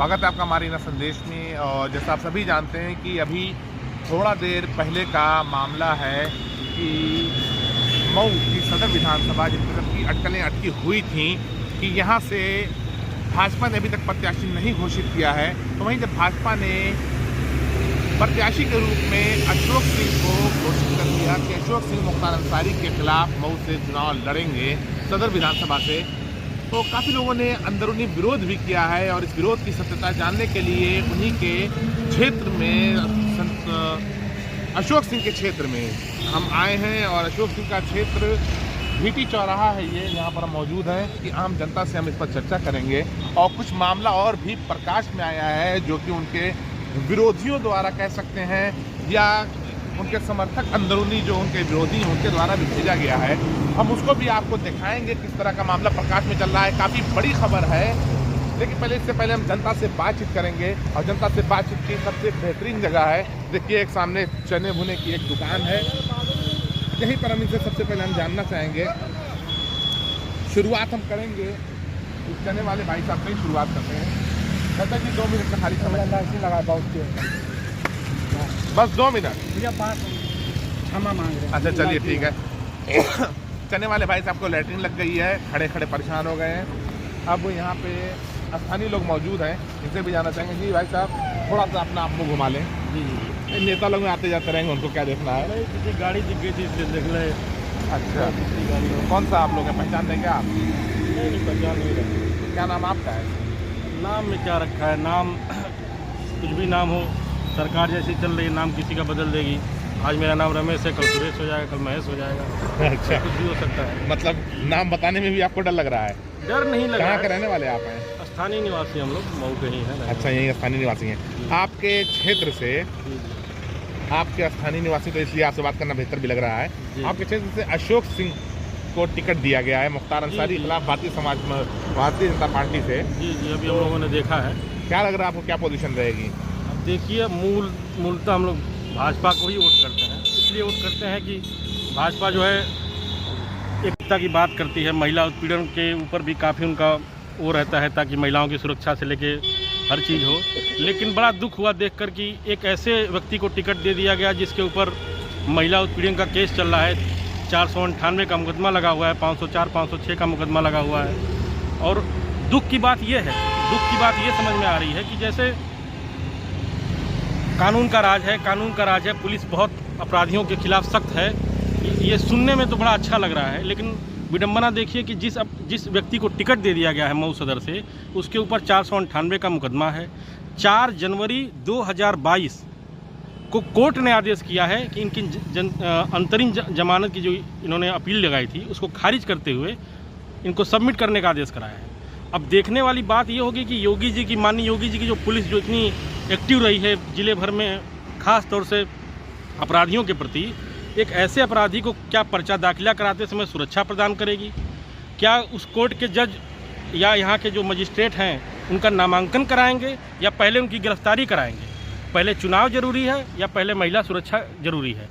स्वागत है आपका हमारे इना संदेश में। और जैसा आप सभी जानते हैं कि अभी थोड़ा देर पहले का मामला है कि मऊ की सदर विधानसभा जिनकी अटकलें अटकी हुई थी कि यहाँ से भाजपा ने अभी तक प्रत्याशी नहीं घोषित किया है, तो वहीं जब भाजपा ने प्रत्याशी के रूप में अशोक सिंह को घोषित कर दिया कि अशोक सिंह मुख्तार अंसारी के खिलाफ मऊ से चुनाव लड़ेंगे सदर विधानसभा से, तो काफ़ी लोगों ने अंदरूनी विरोध भी किया है। और इस विरोध की सत्यता जानने के लिए उन्हीं के क्षेत्र में अशोक सिंह के क्षेत्र में हम आए हैं। और अशोक सिंह का क्षेत्र भीटी चौराहा है ये, यहाँ पर हम मौजूद हैं कि आम जनता से हम इस पर चर्चा करेंगे। और कुछ मामला और भी प्रकाश में आया है जो कि उनके विरोधियों द्वारा कह सकते हैं या उनके समर्थक अंदरूनी जो उनके विरोधी हैं उनके द्वारा भी भेजा गया है। हम उसको भी आपको दिखाएंगे किस तरह का मामला प्रकाश में चल रहा है। काफ़ी बड़ी खबर है, लेकिन इससे पहले हम जनता से बातचीत करेंगे। और जनता से बातचीत की सबसे बेहतरीन जगह है, देखिए एक सामने चने भुने की एक दुकान है, यहीं पर हम इनसे सबसे पहले हम जानना चाहेंगे। शुरुआत हम करेंगे इस चने वाले भाई साहब से ही शुरुआत करते हैं। कहता जी 2 मिनट का खाली समय लगा बस 2 मिनट भैया 5 क्षमा मांग रहे हैं। अच्छा चलिए ठीक है। चने वाले भाई साहब को लैट्रिन लग गई है, खड़े खड़े परेशान हो गए हैं। अब यहाँ पे स्थानीय लोग मौजूद हैं, इनसे भी जाना चाहेंगे। जी भाई साहब थोड़ा सा अपना आप मुँह घुमा लें। जी नेता लोग में आते जाते रहेंगे, उनको क्या देखना है? किसी गाड़ी दिख गई थी इसलिए देख ले। अच्छा कौन सा आप लोग हैं, पहचान देंगे आप? नहीं पहचान नहीं रहे। क्या नाम आपका है? नाम में क्या रखा है, नाम कुछ भी नाम हो, सरकार जैसी चल रही है नाम किसी का बदल देगी। आज मेरा नाम रमेश है, कल सुरेश हो जाएगा, कल महेश हो जाएगा। अच्छा कुछ भी हो सकता है। मतलब नाम बताने में भी आपको डर लग रहा है? डर नहीं लगा। कहाँ के रहने वाले आप हैं? स्थानीय निवासी हम लोग मऊ के ही हैं। अच्छा यही स्थानीय निवासी हैं। आपके क्षेत्र से आपके स्थानीय निवासी, तो इसलिए आपसे बात करना बेहतर भी लग रहा है। आपके क्षेत्र से अशोक सिंह को टिकट दिया गया है मुख्तार अंसारी के खिलाफ भारतीय जनता पार्टी से। जी अभी हम लोगों ने देखा है। क्या लग रहा है आपको, क्या पोजीशन रहेगी? अब देखिए मूलतः हम लोग भाजपा को ही वोट करते हैं। इसलिए वोट करते हैं कि भाजपा जो है एकता की बात करती है, महिला उत्पीड़न के ऊपर भी काफ़ी उनका वो रहता है ताकि महिलाओं की सुरक्षा से लेके हर चीज़ हो। लेकिन बड़ा दुख हुआ देखकर कि एक ऐसे व्यक्ति को टिकट दे दिया गया जिसके ऊपर महिला उत्पीड़न का केस चल रहा है। 498 का मुकदमा लगा हुआ है, 504 506 का मुकदमा लगा हुआ है। और दुख की बात ये समझ में आ रही है कि जैसे कानून का राज है, पुलिस बहुत अपराधियों के खिलाफ सख्त है। ये सुनने में तो बड़ा अच्छा लग रहा है, लेकिन विडंबना देखिए कि जिस व्यक्ति को टिकट दे दिया गया है मऊ सदर से, उसके ऊपर 498 का मुकदमा है। 4 जनवरी 2022 को कोर्ट ने आदेश किया है कि इनकी अंतरिम जमानत की जो इन्होंने अपील लगाई थी उसको खारिज करते हुए इनको सबमिट करने का आदेश कराया है। अब देखने वाली बात ये होगी कि माननीय योगी जी की जो पुलिस जो इतनी एक्टिव रही है जिले भर में, ख़ास तौर से अपराधियों के प्रति, एक ऐसे अपराधी को क्या पर्चा दाखिला कराते समय सुरक्षा प्रदान करेगी? क्या उस कोर्ट के जज या यहाँ के जो मजिस्ट्रेट हैं उनका नामांकन कराएंगे या पहले उनकी गिरफ्तारी कराएंगे? पहले चुनाव जरूरी है या पहले महिला सुरक्षा जरूरी है?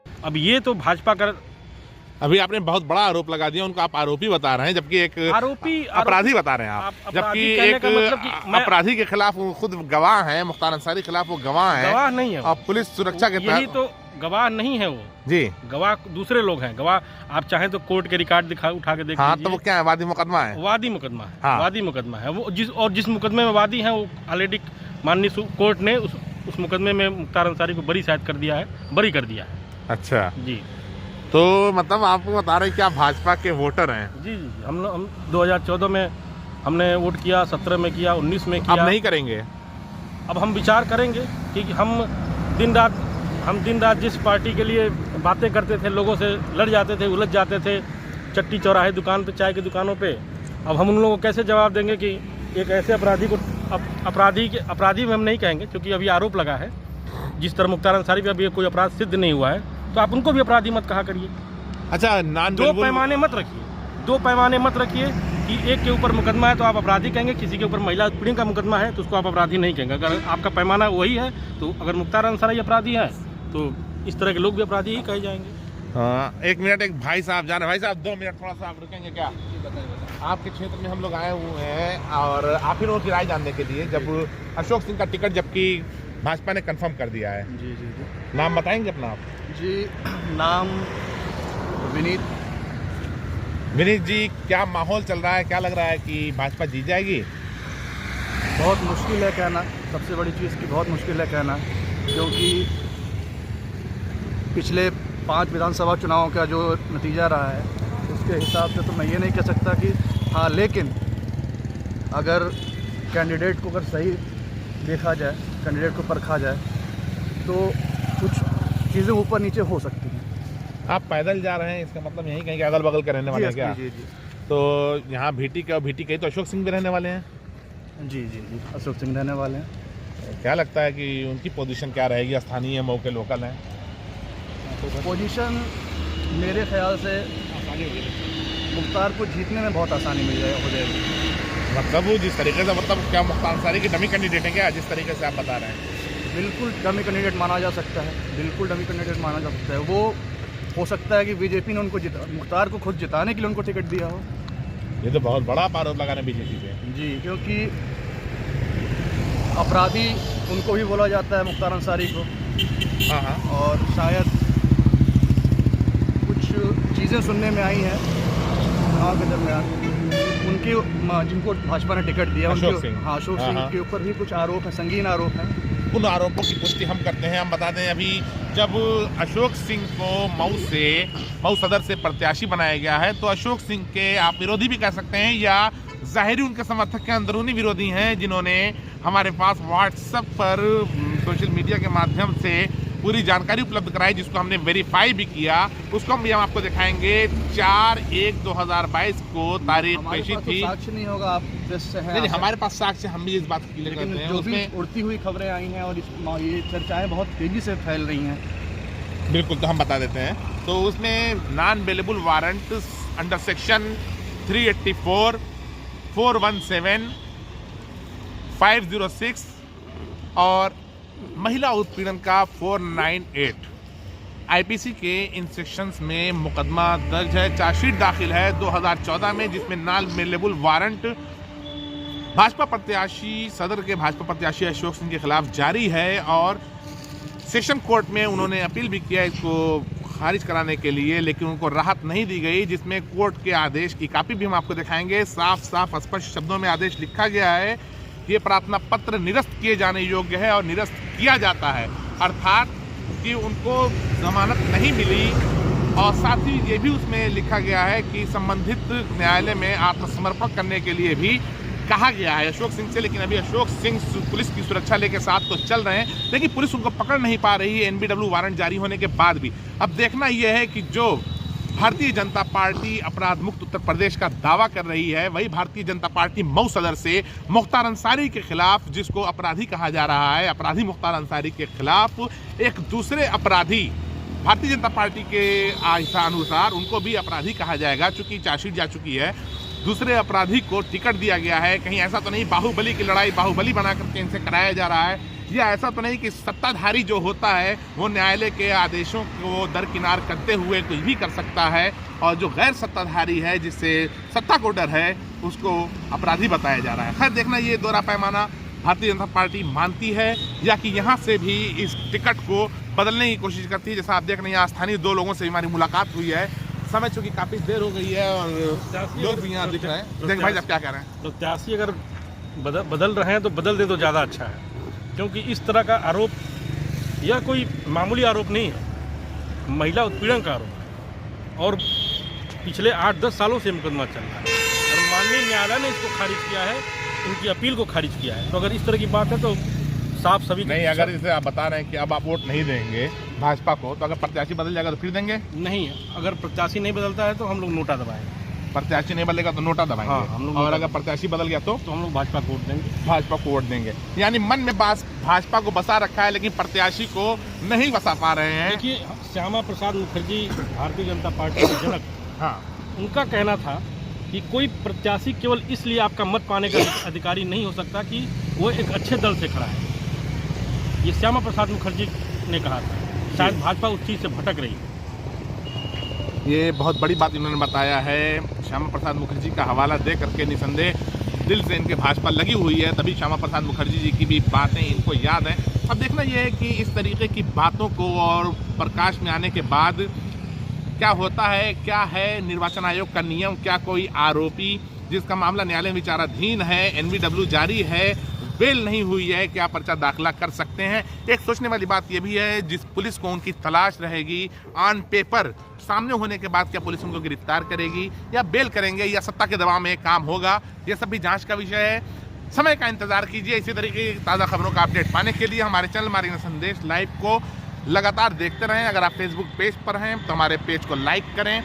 अब ये तो भाजपा का, अभी आपने बहुत बड़ा आरोप लगा दिया, उनको आप आरोपी बता रहे हैं जबकि एक अपराधी बता रहे हैं आप। जबकि एक अपराधी के खिलाफ वो खुद गवाह हैं, मुख्तार अंसारी के खिलाफ वो गवाह हैं। गवाह नहीं है और पुलिस सुरक्षा के यही तो गवाह नहीं है वो जी, गवाह दूसरे लोग हैं। गवाह आप चाहें तो कोर्ट के रिकॉर्ड उठा के देख लीजिए। तो वो क्या है, वादी मुकदमा है? वादी मुकदमा है वो। जिस मुकदमे में वादी हैं वो ऑलरेडी माननीय कोर्ट ने उस मुकदमे में मुख्तार अंसारी को बरी कर दिया है। अच्छा जी, तो मतलब आपको बता रहे हैं कि आप भाजपा के वोटर हैं? जी हम 2014 में हमने वोट किया, 17 में किया, 19 में किया। अब नहीं करेंगे? अब हम विचार करेंगे कि हम दिन रात जिस पार्टी के लिए बातें करते थे, लोगों से लड़ जाते थे, उलझ जाते थे चट्टी चौराहे दुकान पे, चाय की दुकानों पे, अब हम उन लोगों को कैसे जवाब देंगे कि एक ऐसे अपराधी को अपराधी में हम नहीं कहेंगे, क्योंकि अभी आरोप लगा है। जिस तरह मुख्तार अंसारी पे अभी कोई अपराध सिद्ध नहीं हुआ है, तो आप उनको भी अपराधी मत कहा करिए। अच्छा, दो पैमाने मत रखिए कि एक के ऊपर मुकदमा है तो आप अपराधी कहेंगे, किसी के ऊपर महिला उत्पीड़न का मुकदमा है तो उसको आप अपराधी नहीं कहेंगे। अगर आपका पैमाना वही है तो अगर मुख्तार अंसारी अपराधी है तो इस तरह के लोग भी अपराधी ही कहे जाएंगे। हाँ, एक मिनट, एक भाई साहब जा रहे हैं। भाई साहब 2 मिनट थोड़ा सा आप रुकेंगे क्या? आपके क्षेत्र में हम लोग आए हुए हैं और आप ही लोगों की राय जानने के लिए। जब अशोक सिंह का टिकट जबकि भाजपा ने कंफर्म कर दिया है, जी जी जी, नाम बताएंगे अपना आप? जी, नाम विनीत जी, क्या माहौल चल रहा है? क्या लग रहा है कि भाजपा जीत जाएगी? बहुत मुश्किल है कहना, सबसे बड़ी चीज़ की बहुत मुश्किल है कहना, क्योंकि पिछले 5 विधानसभा चुनावों का जो नतीजा रहा है उसके हिसाब से तो मैं ये नहीं कह सकता कि हाँ, लेकिन अगर कैंडिडेट को अगर सही देखा जाए, कैंडिडेट को परखा जाए तो कुछ चीज़ें ऊपर नीचे हो सकती हैं। आप पैदल जा रहे हैं, इसका मतलब यही कहीं अगल बगल के रहने वाले हैं क्या? जी जी तो यहाँ भीटी के और भीटी के तो अशोक सिंह भी रहने वाले हैं। जी जी जी, अशोक सिंह रहने वाले हैं। क्या लगता है कि उनकी पोजीशन क्या रहेगी? स्थानीय मौके लोकल हैं, पोजीशन मेरे ख्याल से मुख्तार को जीतने में बहुत आसानी हो जाएगी। मतलब वो जिस तरीके से, मतलब क्या मुख्तार अंसारी की डमी कैंडिडेट है क्या, जिस तरीके से आप बता रहे हैं? बिल्कुल डमी कैंडिडेट माना जा सकता है, बिल्कुल डमी कैंडिडेट माना जा सकता है। वो हो सकता है कि बीजेपी ने उनको मुख्तार को खुद जिताने के लिए उनको टिकट दिया हो। ये तो बहुत बड़ा आरोप लगा रहे हैं बीजेपी पे। जी, क्योंकि अपराधी उनको भी बोला जाता है, मुख्तार अंसारी को। हाँ हाँ, और शायद कुछ चीज़ें सुनने में आई हैं चुनाव के दरमियान, उनके जिनको भाजपा ने टिकट दिया, अशोक सिंह, हाँ, अशोक सिंह के ऊपर भी कुछ आरोप हैं, संगीन आरोप हैं। उन आरोपों की पुष्टि हम करते हैं। हम बता दें, अभी जब अशोक सिंह को मऊ सदर से प्रत्याशी बनाया गया है तो अशोक सिंह के आप विरोधी भी कह सकते हैं या ज़ाहिरी उनके समर्थक के अंदरूनी विरोधी हैं, जिन्होंने हमारे पास व्हाट्सएप पर सोशल मीडिया के माध्यम से पूरी जानकारी उपलब्ध कराई, जिसको हमने वेरीफाई भी किया। उसको हम आपको दिखाएंगे। 4/1/2022 को तारीख पेशी थी। साक्ष्य नहीं होगा, आप प्रेस से हैं। नहीं, हमारे पास साक्ष्य, हम भी इस बात की लेकिन करते हैं। जो भी उसमें उड़ती हुई खबरें आई हैं और ये चर्चाएं बहुत तेज़ी से फैल रही हैं। बिल्कुल, तो हम बता देते हैं। तो उसमें non available warrant under section 384, 417, 506 और महिला उत्पीड़न का 498 आईपीसी के इन सेक्शंस में मुकदमा दर्ज है। चार्जशीट दाखिल है 2014 में, जिसमें नॉन अवेलेबल वारंट भाजपा प्रत्याशी, सदर के भाजपा प्रत्याशी अशोक सिंह के खिलाफ जारी है और सेशन कोर्ट में उन्होंने अपील भी किया इसको खारिज कराने के लिए, लेकिन उनको राहत नहीं दी गई, जिसमें कोर्ट के आदेश की कॉपी भी हम आपको दिखाएंगे। साफ साफ स्पष्ट शब्दों में आदेश लिखा गया है, ये प्रार्थना पत्र निरस्त किए जाने योग्य है और निरस्त किया जाता है, अर्थात कि उनको जमानत नहीं मिली। और साथ ही ये भी उसमें लिखा गया है कि संबंधित न्यायालय में आत्मसमर्पण करने के लिए भी कहा गया है अशोक सिंह से। लेकिन अभी अशोक सिंह पुलिस की सुरक्षा लेके साथ तो चल रहे हैं, लेकिन पुलिस उनको पकड़ नहीं पा रही है एनबीडब्ल्यू वारंट जारी होने के बाद भी। अब देखना यह है कि जो भारतीय जनता पार्टी अपराध मुक्त उत्तर प्रदेश का दावा कर रही है, वही भारतीय जनता पार्टी मऊ सदर से मुख्तार अंसारी के खिलाफ, जिसको अपराधी कहा जा रहा है, अपराधी मुख्तार अंसारी के खिलाफ एक दूसरे अपराधी भारतीय जनता पार्टी के अनुसार उनको भी अपराधी कहा जाएगा, चूंकि चार्जशीट जा चुकी है। दूसरे अपराधी को टिकट दिया गया है। कहीं ऐसा तो नहीं बाहुबली की लड़ाई बाहुबली बना करके इनसे कराया जा रहा है, या ऐसा तो नहीं कि सत्ताधारी जो होता है वो न्यायालय के आदेशों को दरकिनार करते हुए कुछ भी कर सकता है, और जो गैर सत्ताधारी है, जिससे सत्ता को डर है, उसको अपराधी बताया जा रहा है। खैर, देखना ये दोहरा पैमाना भारतीय जनता पार्टी मानती है या कि यहाँ से भी इस टिकट को बदलने की कोशिश करती है। जैसा आप देख रहे हैं, यहाँ स्थानीय 2 लोगों से हमारी मुलाकात हुई है। समय चूँकि काफ़ी देर हो गई है और लोग भी यहाँ दिख रहे हैं। देख भाई, आप क्या कह रहे हैं? प्रत्याशी अगर बदल रहे हैं तो बदल दे तो ज़्यादा अच्छा है, क्योंकि इस तरह का आरोप यह कोई मामूली आरोप नहीं है, महिला उत्पीड़न का आरोप है और पिछले 8-10 सालों से मुकदमा चल रहा है और माननीय न्यायालय ने इसको खारिज किया है, इनकी अपील को खारिज किया है। तो अगर इस तरह की बात है तो साफ सभी नहीं, अगर इसे आप बता रहे हैं कि अब आप वोट नहीं देंगे भाजपा को, तो अगर प्रत्याशी बदल जाएगा तो फिर देंगे? नहीं, अगर प्रत्याशी नहीं बदलता है तो हम लोग नोटा दबाएंगे। प्रत्याशी नहीं बदलेगा तो नोटा दबाएंगे। हाँ, हम लोग और नोटा अगर प्रत्याशी बदल गया तो हम लोग भाजपा को वोट देंगे। भाजपा को वोट देंगे। यानी मन में भाजपा को बसा रखा है, लेकिन प्रत्याशी को नहीं बसा पा रहे हैं। देखिए, श्यामा प्रसाद मुखर्जी भारतीय जनता पार्टी के जनक, हाँ, उनका कहना था कि कोई प्रत्याशी केवल इसलिए आपका मत पाने का अधिकारी नहीं हो सकता कि वो एक अच्छे दल से खड़ा है। ये श्यामा प्रसाद मुखर्जी ने कहा था। शायद भाजपा उस चीज़ से भटक रही है। ये बहुत बड़ी बात इन्होंने बताया है। श्यामा प्रसाद मुखर्जी का हवाला दे करके निसंदेह दिल से इनके भाजपा लगी हुई है, तभी श्यामा प्रसाद मुखर्जी जी की भी बातें इनको याद हैं। अब देखना यह है कि इस तरीके की बातों को और प्रकाश में आने के बाद क्या होता है, क्या है निर्वाचन आयोग का नियम, क्या कोई आरोपी जिसका मामला न्यायालय विचाराधीन है, एनवीडब्ल्यू जारी है, बेल नहीं हुई है, क्या पर्चा दाखिला कर सकते हैं। एक सोचने वाली बात यह भी है, जिस पुलिस को उनकी तलाश रहेगी ऑन पेपर सामने होने के बाद क्या पुलिस उनको गिरफ्तार करेगी या बेल करेंगे या सत्ता के दबाव में काम होगा, ये सब भी जांच का विषय है। समय का इंतजार कीजिए। इसी तरीके की ताज़ा खबरों का अपडेट पाने के लिए हमारे चैनल मार्ग संदेश लाइव को लगातार देखते रहें। अगर आप फेसबुक पेज पर हैं तो हमारे पेज को लाइक करें,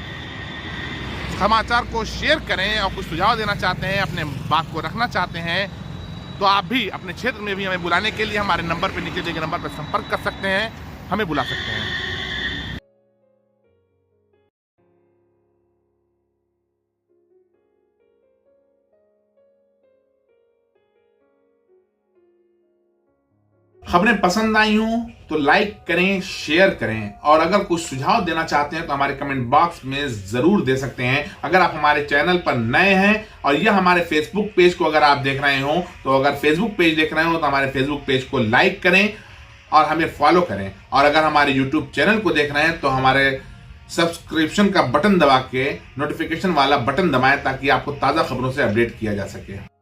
समाचार को शेयर करें, और कुछ सुझाव देना चाहते हैं, अपने बात को रखना चाहते हैं तो आप भी अपने क्षेत्र में भी हमें बुलाने के लिए हमारे नंबर पर, नीचे दिए गए नंबर पर संपर्क कर सकते हैं, हमें बुला सकते हैं। खबरें पसंद आई हों तो लाइक करें, शेयर करें, और अगर कुछ सुझाव देना चाहते हैं तो हमारे कमेंट बॉक्स में जरूर दे सकते हैं। अगर आप हमारे चैनल पर नए हैं और यह हमारे फेसबुक पेज को अगर आप देख रहे हो, तो अगर फेसबुक पेज देख रहे हो तो हमारे फेसबुक पेज को लाइक करें और हमें फॉलो करें, और अगर हमारे यूट्यूब चैनल को देख रहे हैं तो हमारे सब्सक्रिप्शन का बटन दबा के नोटिफिकेशन वाला बटन दबाएं ताकि आपको ताज़ा खबरों से अपडेट किया जा सके।